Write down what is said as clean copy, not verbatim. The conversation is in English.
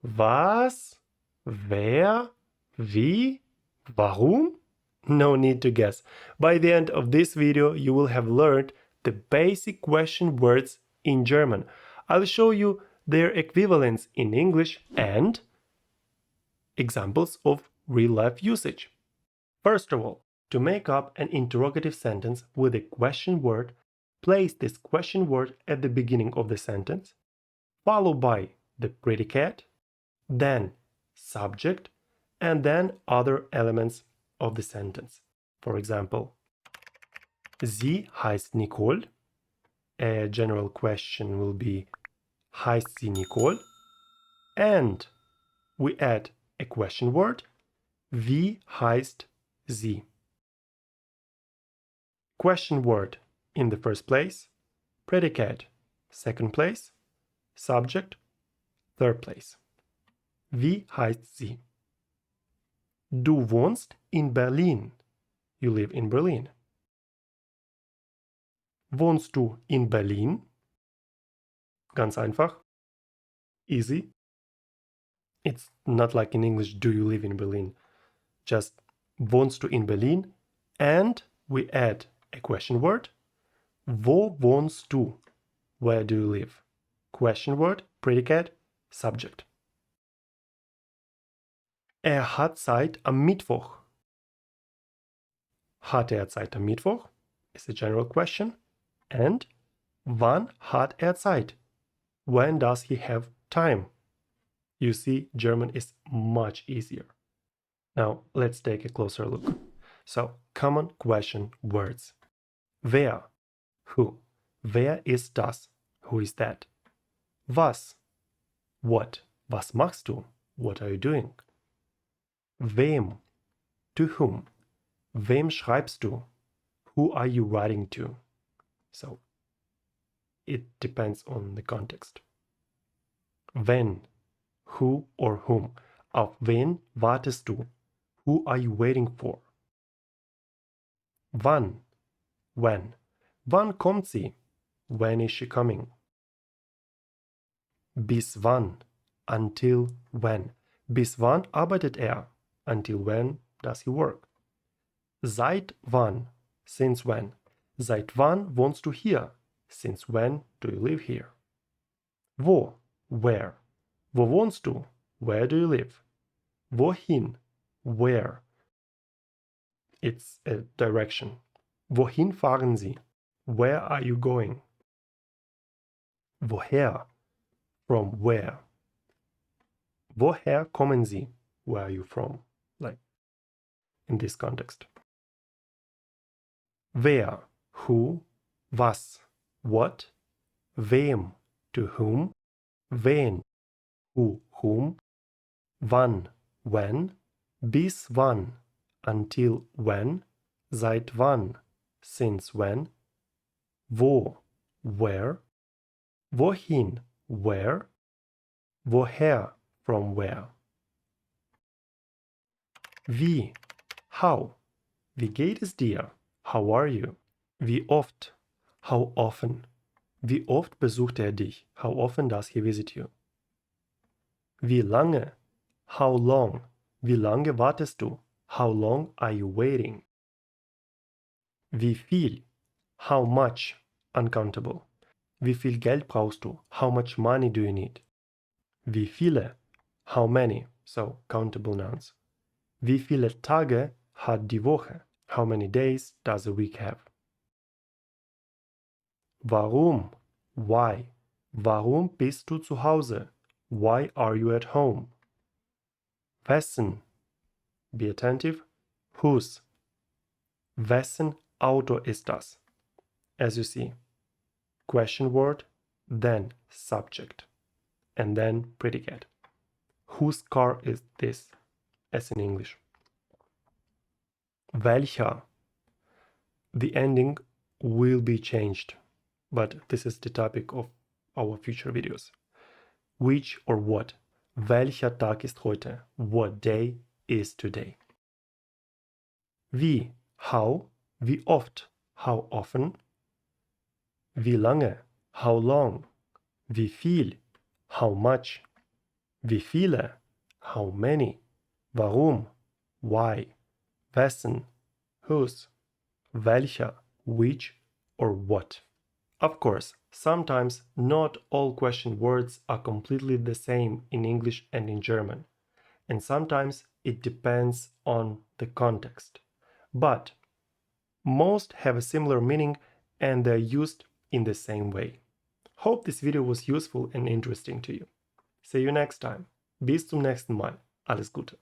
Was? Wer? Wie? Warum? No need to guess. By the end of this video, you will have learned the basic question words in German. I'll show you their equivalents in English and examples of real-life usage. First of all, to make up an interrogative sentence with a question word, place this question word at the beginning of the sentence, followed by the predicate, then subject, and then other elements of the sentence. For example, Sie heißt Nicole. A general question will be, heißt sie Nicole? And we add a question word, wie heißt sie? Question word in the first place, predicate second place, subject third place. Wie heißt sie? Du wohnst in Berlin. You live in Berlin. Wohnst du in Berlin? Ganz einfach. Easy. It's not like in English, do you live in Berlin? Just wohnst du in Berlin? And we add a question word. Wo wohnst du? Where do you live? Question word, predicate, subject. Er hat Zeit am Mittwoch. Hat er Zeit am Mittwoch? Is a general question. And wann hat er Zeit? When does he have time? You see, German is much easier. Now, let's take a closer look. So, common question words. Wer? Who? Wer ist das? Who is that? Was? What? Was machst du? What are you doing? Wem? To whom? Wem schreibst du? Who are you writing to? So, it depends on the context. Wenn? Who or whom? Auf wen wartest du? Who are you waiting for? Wann? When? Wann kommt sie? When is she coming? Bis wann? Until when? Bis wann arbeitet er? Until when does he work? Seit wann? Since when? Seit wann wohnst du hier? Since when do you live here? Wo? Where? Wo wohnst du? Where do you live? Wohin? Where? It's a direction. Wohin fahren Sie? Where are you going? Woher? From where? Woher kommen Sie? Where are you from? Like in this context. Wer? Who? Was? What? Wem? To whom? Wen? Who? Whom? Wann? When? Bis wann? Until when? Seit wann? Since when? Wo? Where? Wohin? Where? Woher? From where? Wie? How? Wie geht es dir? How are you? Wie oft? How often? Wie oft besucht er dich? How often does he visit you? Wie lange? How long? Wie lange wartest du? How long are you waiting? Wie viel? How much? Uncountable. Wie viel Geld brauchst du? How much money do you need? Wie viele? How many? So, countable nouns. Wie viele Tage hat die Woche? How many days does a week have? Warum? Why? Warum bist du zu Hause? Why are you at home? Wessen? Be attentive. Whose? Wessen Auto ist das? As you see, question word, then subject, and then predicate. Whose car is this? As in English. Welcher? The ending will be changed, but this is the topic of our future videos. Which or what? Welcher Tag ist heute? What day is today? Wie? How? Wie oft? How often? Wie lange? How long? Wie viel? How much? Wie viele? How many? Warum? Why? Wessen? Whose? Welcher? Which? Or what? Of course, sometimes not all question words are completely the same in English and in German, and sometimes it depends on the context. But most have a similar meaning and they're used in the same way. Hope this video was useful and interesting to you. See you next time. Bis zum nächsten Mal. Alles Gute.